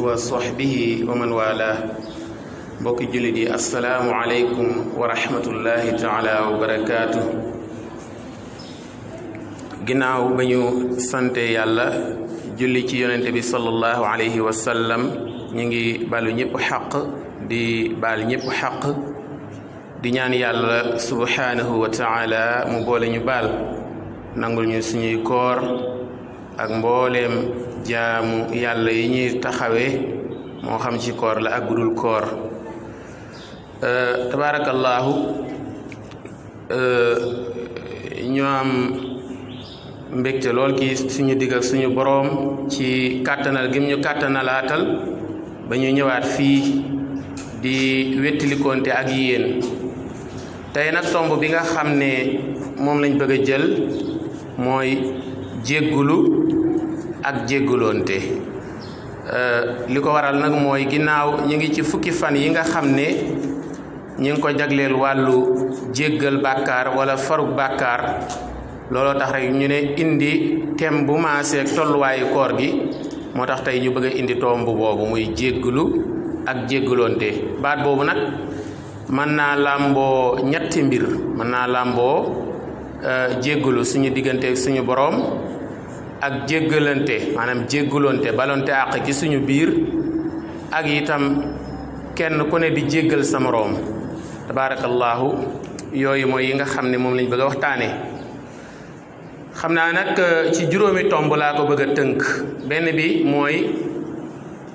wa sahbihi wa man wala mbokki jullit yi assalaamu aleykum wa rahmatullahi taala wa barakaatu. ginnaaw ba ñu sante yàlla julli ci yonente bi sallallahu alayhi wa sallam ñu ngi balu ñëpp xaq di baal ñëpp xaq di ñaan yàlla subhanahu wa taala mu boole ñu baal nangul ñu suñuy koor ak mbooleem jaamu yàlla yi ñuy taxawee moo xam ci koor la ak budul koor. tabaarakallaahu ñu am mbégte lool ki suñu digg ak suñu boroom ci kàttanal gim ñu kàttanalaatal ba ñu ñëwaat fii di wettilikonte ak yéen. tey nag tomb bi nga xam ne moom lañ bëgg a jël mooy jéggulu ak jéggulonte. li ko waral nag mooy ginnaaw ñu ngi ci fukki fan yi nga xam ne ñu ngi ko jagleel wàllu jéggal bàkkaar wala farug bàkkaar. looloo tax rek ñu ne indi thème bu maaseeg tolluwaayu koor gi moo tax tey ñu bëgg a indi tomb boobu muy jéggulu ak jéggulonte. baat boobu nag mën naa làmboo ñetti mbir. mën naa làmboo jéggulu suñu digganteeg suñu boroom ak jéggalante maanaam jéggulonte balonte àq ci suñu biir ak itam kenn ku ne di jéggal sa moroom. tabaarakallaahu yooyu mooy yi nga xam ne moom lañ bëgg a waxtaanee. xam naa nag ci juróomi tomb laa ko bëgg a tënk. benn bi mooy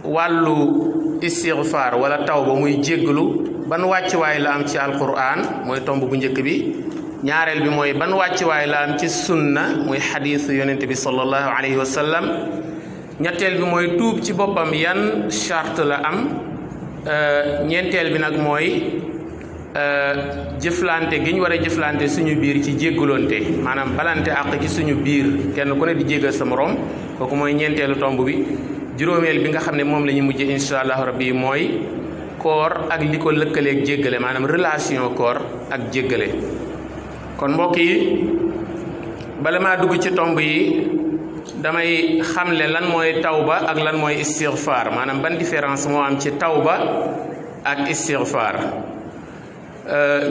wàllu istighfar wala tawba muy jégglu ban wàccuwaay la am ci alquran mooy tomb bu njëkk bi. ñaareel bi mooy ban wàccuwaay la am ci sunna muy xadiisu yonent bi sallallahu alayhi wa sallam. ñetteel bi mooy tuub ci boppam yan charte la am. ñeenteel bi nag mooy jëflante gi ñu war a jëflante suñu biir ci jéggulonte maanaam balante àq ci suñu biir kenn ku ne di jéggal sa moroom. kooku mooy ñeenteelu tomb bi. juróomeel bi nga xam ne moom la ñu mujjee insha allahu rabbi mooy koor ak li ko lëkkaleeg jéggale maanaam relation koor ak jéggale. kon mbokk yi bala maa dugg ci tomb yi damay xamle lan mooy tawba ak lan mooy istighfar maanaam ban différence moo am ci tawba ak istighfar.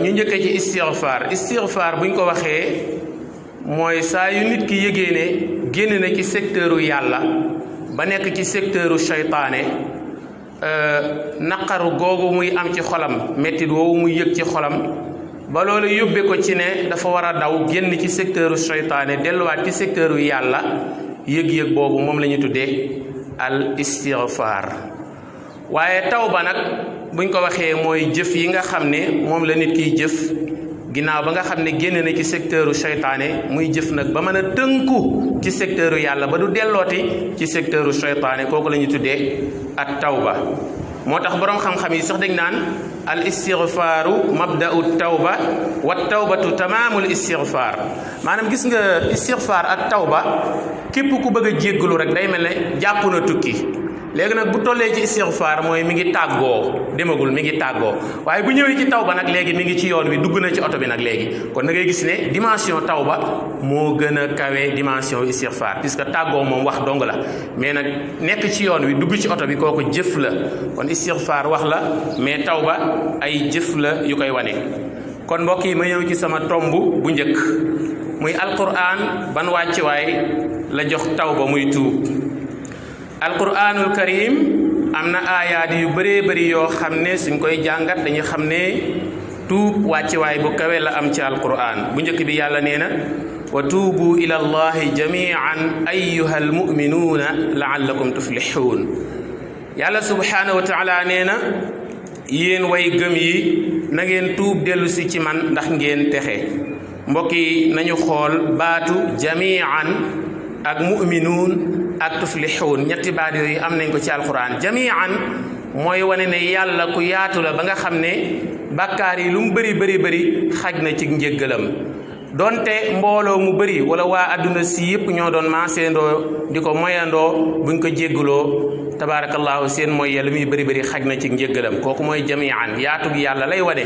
ñu njëkkee ci istighfar buñ ko waxee mooy saa yu nit ki yëgee ne génn na ci secteuru yàlla ba nekk ci secteuru seytaane naqaru googu muy am ci xolam mettit woowu muy yëg ci xolam ba loolu yóbbe ko ci ne dafa war a daw génn ci secteuru seytaane delluwaat ci secteuru yàlla yëg-yëg boobu moom la ñu tuddee al istighfar. waaye tawba nag buñ ko waxee mooy jëf yi nga xam ne moom la nit kiy jëf ginnaaw ba nga xam ne génn na ci secteuru seytaane muy jëf nag ba mën a tënku ci secteuru yàlla ba du dellooti ci secteuru seytaane kooku la ñu tuddee at tawba. moo tax boroom xam-xam yi sax dañ naan al istighfaaru mabda'u tawba wa tawbatu tamaamul istighfar. maanaam gis nga istighfar ak tawba képp ku bëgg a jéggalu rek day mel ne jàpp na tukki. léegi nag bu tollee ci istighfar mooy mi ngi tàggoo demagul mi ngi tàggoo waaye bu ñëwee ci tawba nag léegi mi ngi ci yoon wi dugg na ci oto bi nag léegi. kon da ngay gis ne dimension tawba moo gën a kawe dimension istighfar puisque tàggoo moom wax dong la mais nag nekk ci yoon wi dugg ci oto bi kooku jëf la. kon istighfar wax la mais tawba ay jëf la yu koy wane. kon mbokk yi ma ñëw ci sama tomb bu njëkk muy alquran ban wàccuwaay la jox tawba muy tuub. alquranul karim am na aayaat yu bëree bëri yoo xam ne suñ koy jàngat dañu xam ne tuub wàccuwaay bu kawe la am ci alquran. bu njëkk bi yàlla nee na wa tuubu ila allahi jamian ayyuha almuminuuna laallakum tuflixuun. yàlla subhaanahu wa taala nee na yéen way gëm yi na ngeen tuub dellu si ci man ndax ngeen texe. mbokk yi nañu xool baatu jamian ak muminuun ak tuflixuun ñetti baat yooyu am nañ ko ci alquran. jamian mooy wane ne yàlla ku yaatu la ba nga xam ne bàkkaar yi lu mu bëri bëri bëri xaj na ci njéggalam. donte mbooloo mu bëri wala waa adduna si yëpp ñoo doon maaseendoo di ko moyandoo buñ ko jéggaloo tabaarakallaahu seen mooy yàlla muy bëri bëri xaj na ci njéggalam. kooku mooy jamian yaatu gi yàlla lay wane.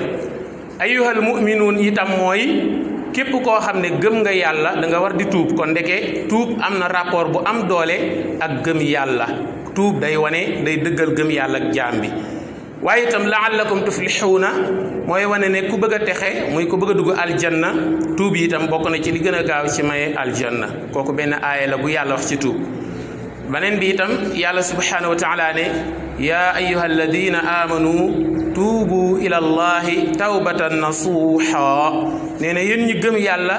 ayyuhal muminuun itam mooy képp koo xam ne gëm nga yàlla da nga war di tuub. kon ndeke tuub am na rapport bu am doole ak gëm yàlla. tuub day wane day dëggal gëm yàlla ak jaam bi waaye itam la'allakum tuflixuuna mooy wane ne ku bëgg a texe muy ku bëgg a dugg aljanna tuub yi itam bokk na ci li gën a gaaw ci maye aljanna kooku benn aaya la bu yàlla wax ci tuub beneen bi itam yàlla subhanahu wa taala ne yaa ayyuha alladina amanu tuubu ila allahi tawbatan nasuuxa nee na yéen ñi gëm yàlla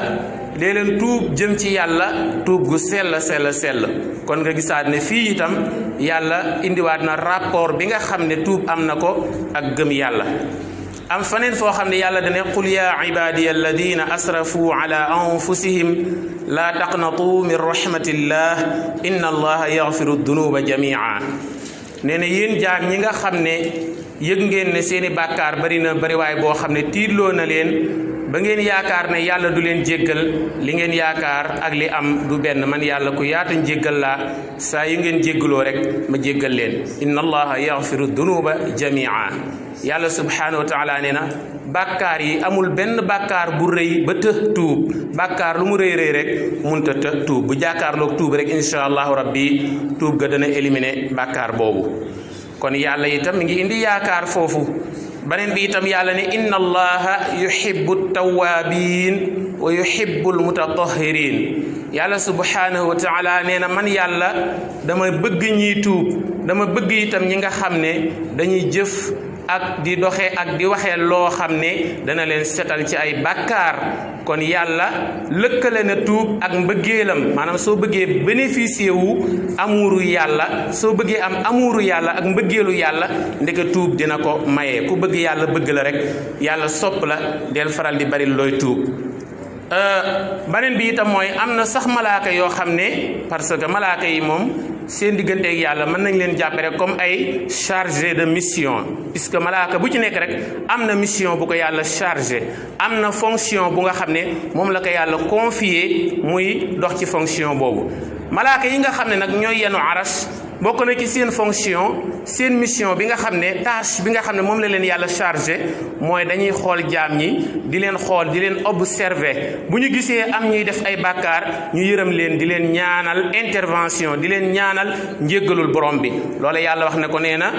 dee leen tuub jëm ci yàlla tuub gu sell kon nga gisaat ne fii itam yàlla indiwaat na rapport bi nga xam ne tuub am na ko ak gëm yàlla am faneen foo xam ne yàlla dane qul yaa ibadiya alladina asrafu ala anfusihim laa taqnatu min rahmatillah inna allaha yaghfiru dunuba jamia nee na yéen jaam ñi nga xam ne yëg ngeen ne seeni bàkkaar bari na bariwaay boo xam ne tiitloo na leen ba ngeen yaakaar ne yàlla du leen jéggal li ngeen yaakaar ak li am du benn man yàlla ku yaata njéggal laa saa yu ngeen jéggaloo rek ma jéggal leen inna allaha yaghfiru dunuba jamia yàlla subhanahu wa taala nee na bàkkaar yi amul benn bàkkaar bu rëy ba të tuub bàkkaar lu mu rëy rek munta të tuub bu jàkkaarloog tuub rek insha allahu rabbi tuub ga dana éliminer bàkkaar boobu kon yàlla itam mi ngi indi yaakaar foofu beneen bi itam yàlla ne inna allaha yuhibbu tawabin wa yuhibbu almutatahhirin yàlla subhanahu wa taala nee na man yàlla dama bëgg ñiy tuub dama bëgg itam ñi nga xam ne dañuy jëf ak di doxe ak di waxee loo xam ne dana leen setal ci ay bàkkaar kon yàlla lëkkale na tuub ak mbëggeelam maanaam soo bëggee bénéficier wu amuuru yàlla soo bëggee am amuuru yàlla ak mbëggeelu yàlla ndeke tuub dina ko maye ku bëgg yàlla bëgg la rek yàlla sopp la del faral di bari looy tuub beneen bi itam mooy am na sax malaaka yoo xam ne parce que malaaka yi moom seen digganteeg yàlla mën nañ leen jàppe rek comme ay chargé de mission puisque malaaka bu ci nekk rek am na mission bu ko yàlla chargé am na fonction bu nga xam ne moom la ko yàlla confié muy dox ci fonction boobu malaaka yi nga xam ne nag ñooy yenu aras bokk na ci seen fonction seen mission bi nga xam ne tâche bi nga xam ne moom la leen yàlla chargé mooy dañuy xool jaam ñi di leen xool di leen observer bu ñu gisee am ñuy def ay bàkkaar ñu yërëm leen di leen ñaanal intervention di leen ñaanal njéggalul borom bi loolu yàlla wax ne ko nee na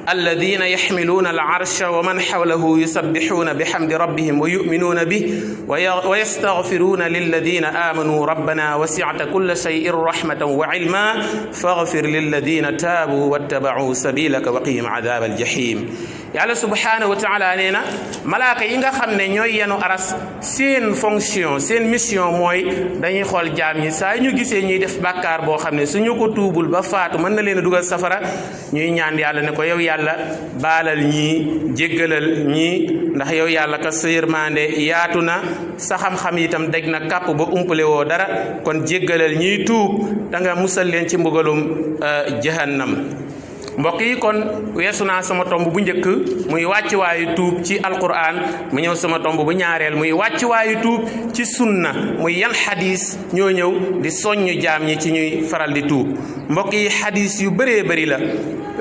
alladina yaxmiluuna al arsha wa man xawlahu yusabbixuuna bixamdi rabbihim wa yuminuuna bih wa yastaxfiruuna lilladina aamanuu rabbana wasicta kulla shayin rahmatan wa ilma faxfir lilladina taabu wattabacuu sabilaka wa qihim cadaaba aljahim yàlla subhanahu wa taala nee na malaaka yi nga xam ne ñooy yenu aras seen fonction seen mission mooy dañuy xool jaam ñi saa ñu gisee ñuy def bàkkaar boo xam ne suñu ko tuubul ba faatu mën na leen a dugal safara ñuy ñaan yàlla ne ko yow yàlla baalal ñii jéggalal ñii ndax yow yàlla ka sa yërmande yaatu na sa xam-xam itam daj na kàpp ba umpale woo dara kon jéggalal ñiy tuub da nga musal leen ci mbugalum jahannam mbokk yi kon weesu naa sama tomb bu njëkk muy wàccuwaayu tuub ci alquran mu ñëw sama tomb bu ñaareel muy wàccuwaayu tuub ci sunna muy yan xadis ñoo ñëw di soññ jaam ñi ci ñuy faral di tuub mbokk yi xadis yu bëree bëri la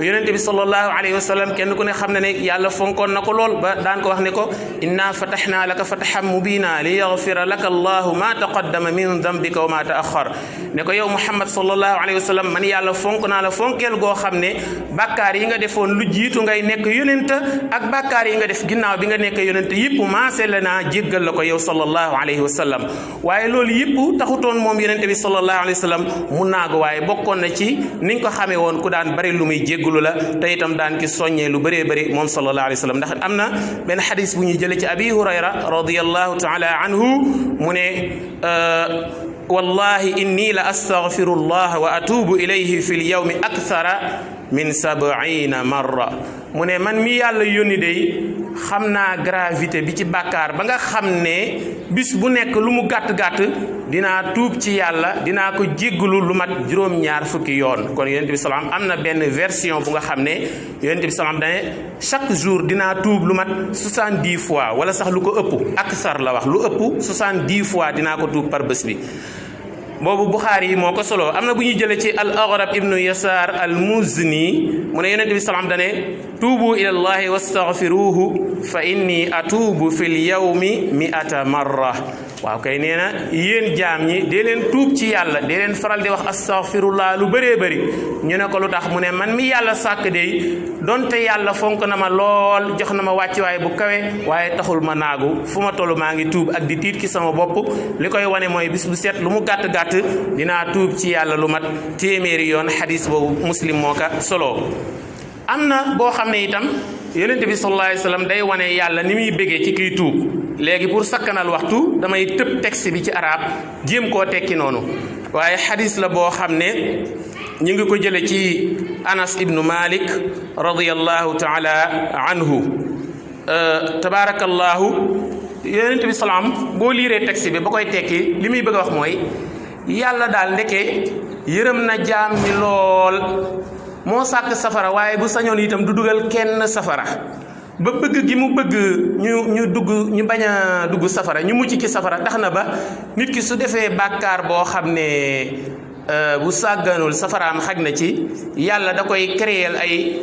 yonente bi sallallahu alayhi wa sallam kenn ku ne xam ne ne yàlla fonkoon na ko lool ba daan ko wax ne ko inna fatahnaa laka fatahan mubina li yaghfira laka allahu ma taqaddama min dambika wa ma taaxar ne ko yow muhammad sallallahu alayhi wa sallam man yàlla fonk naa la fonkeel goo xam ne bàkkaar yi nga defoon lu jiitu ngay nekk yonent ak bàkkaar yi nga def ginnaaw bi nga nekk yonent yëpp maase la naa jéggal la ko yow sallallahu alayhi wa sallam waaye loolu yëpp taxutoon moom yonente bi sallallahu alayhi wa sallam mu naagu waaye bokkoon na ci niñ ko xamee woon ku daan bari lu muy jéggalu la te itam daan ki soññee lu bëree bëri moom sallallahu alayhi wa sallam ndax am na benn xadis bu ñuy jële ci abi hurayra radiyallahu taala anhu mu ne wallahi inni la astaghfiru allah wa atubu ilayhi fi l yawmi akthara min 70 marra mu ne man mi yàlla yónni day xam naa gravité bi ci bàkkaar ba nga xam ne bis bu nekk lu mu gàtt-gàtt dinaa tuub ci yàlla dinaa ko jéggalu lu mat juróom-ñaar fukki yoon kon yonent bi salaam am na benn version bu nga xam ne yonent bi salaam dane chaque jour dinaa tuub lu mat 70 fois wala sax lu ko ëpp aksar la wax lu ëpp 70 fois dinaa ko tuub par bés bi boobu Buxaari yi moo ko solo am na bu ñuy jële ci al aghrab ibnu yasaar al muzni mu ne yonent bi salaam dane tuubu ila llahi wastaghfiruhu fa inni atuubu fi l yawmi 100 marra waaw kay nee na yéen jaam ñi dee leen tuub ci yàlla dee leen faral di wax astaghfirullah lu bëree bëri ñu ne ko lu tax mu ne man mi yàlla sàkk dey donte yàlla fonk na ma lool jox na ma wàccuwaay bu kawe waaye taxul ma naagu fu ma toll maa ngi tuub ak di tiit ki sama bopp li koy wane mooy bis bu set lu mu gàtt-gàtt dinaa tuub ci yàlla lu mat téeméeri yoon xadis boobu muslim moo ko solo. am na boo xam ne itam yonent bi sallallahu alayhi wa sallam day wane yàlla ni muy bëggee ci kiy tuub léegi pour sakkanal waxtu damay tëb texte bi ci arab jéem koo tekki noonu waaye xadis la boo xam ne ñu ngi ko jële ci Anas ibnu Malik radiyallahu taala anhu tabarakallahu yonent bi salaam boo liiree texte bi ba koy tekki li muy bëgg a wax mooy yàlla daal ndeke yërëm na jaam ñi lool moo sàkk safara waaye bu sañoon itam du dugal kenn safara ba bëgg gi mu bëgg ñu bañ a dugg safara ñu mucc ci safara tax na ba nit ki su defee bàkkaar boo xam ne bu sàgganul safaraam xaj na ci yàlla da koy créer ay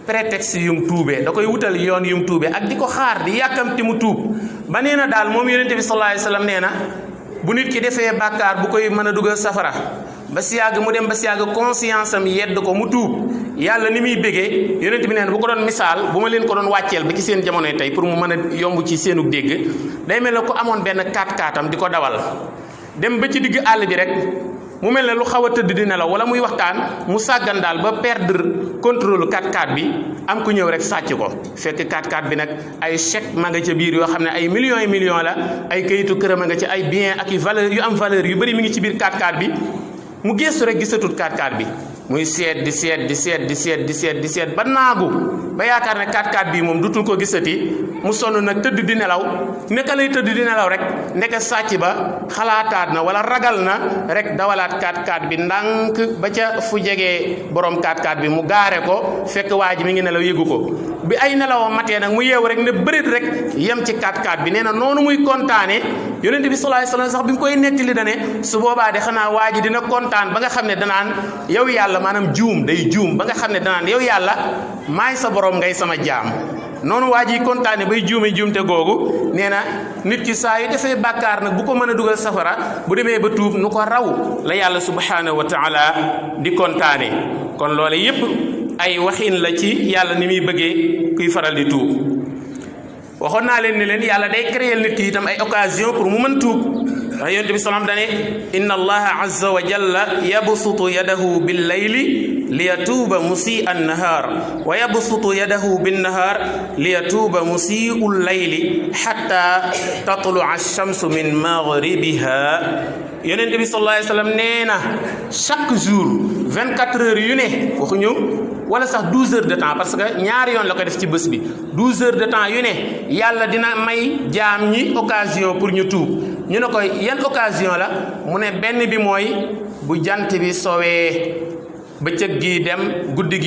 prétexte yum tuubee da koy wutal yoon yum tuubee ak di ko xaar di yàkkamti mu tuub ba nee na daal moom yonente bi sallallahu alayhi wasallam nee na bu nit ki defee bàkkaar bu koy mën a dugal safara ba si yàgg mu dem ba si yàgg conscience am yedd ko mu tuub yàlla ni muy bégee yonent bi neen bu ko doon misaal bu ma leen ko doon wàcceel ba ci seen jamonoy tey pour mu mën a yomb ci seenug dégg day mel ne ku amoon benn 4x4 am di ko dawal dem ba ci digg àll bi rek mu mel ne lu xaw a tëdd di nelaw wala muy waxtaan mu sàggan daal ba perdre contrôle 4x4 bi am ku ñëw rek sàcc ko fekk 4x4 bi nag ay chèque ma nga ca biir yoo xam ne ay millions et millions la ay kayitu këram a nga ci ay biens ak i valeur yu am valeur yu bëri mi ngi ci biir 4x4 bi mu gëstu rek gisatut 4x4 bi muy seet di seet ba naagu ba yaakaar ne 4x4 bi moom dutul ko gisati mu sonn nag tëdd di nelaw naka lay tëdd di nelaw rek ndeke sàcc ba xalaataat na wala ragal na rek dawalaat 4x4 bi ndànk ba ca fu jegee borom 4x4 bi mu gaare ko fekk waa ji mi ngi nelaw yëgu ko bi ay nelawam matee nag mu yeewu rek ne bëreet rek yem ci 4x4 bi nee na noonu muy kontaane yonent bi sallallahu alayhi wasallam sax bi mu koy nettali dane su boobaa de xanaa waa ji dina kontaan ba nga xam ne danaan yow yàlla maanaam juum day juum ba nga xam ne danaan yow yàlla maay sa borom ngay sama jaam noonu waa ji kontaane bay juumte googu nee na nit ki saa yu defee bàkkaar nag bu ko mën a dugal safara bu demee ba tuub nu ko raw la yàlla subhanahu wa taala di kontaane kon loole yépp ay waxin la ci yàlla ni muy bëggee kuy faral di tuub waxoon naa leen ne leen yàlla day créer nit ki itam ay occasion pour mu mën tuub ndax yonent bi salaam dane inna allaha azza wa jalla yabsutu yadahu bil layli liyatuuba musii an nahar wa yabsutu yadahu bin nahar liyatuuba musii'u layli hatta tatlua ash-shamsu min maghribiha yonent bi sallallahu alayhi wa sallam nee na chaque jour 24 heures yu ne waxuñu wala sax 12 heures de temps parce que ñaari yoon la ko def ci bés bi 12 heures de temps yu ne yàlla dina may jaam ñi occasion pour ñu tuub ñu ne ko yan occasion la mu ne benn bi mooy bu jant bi sowee bëccëg gi dem guddi gi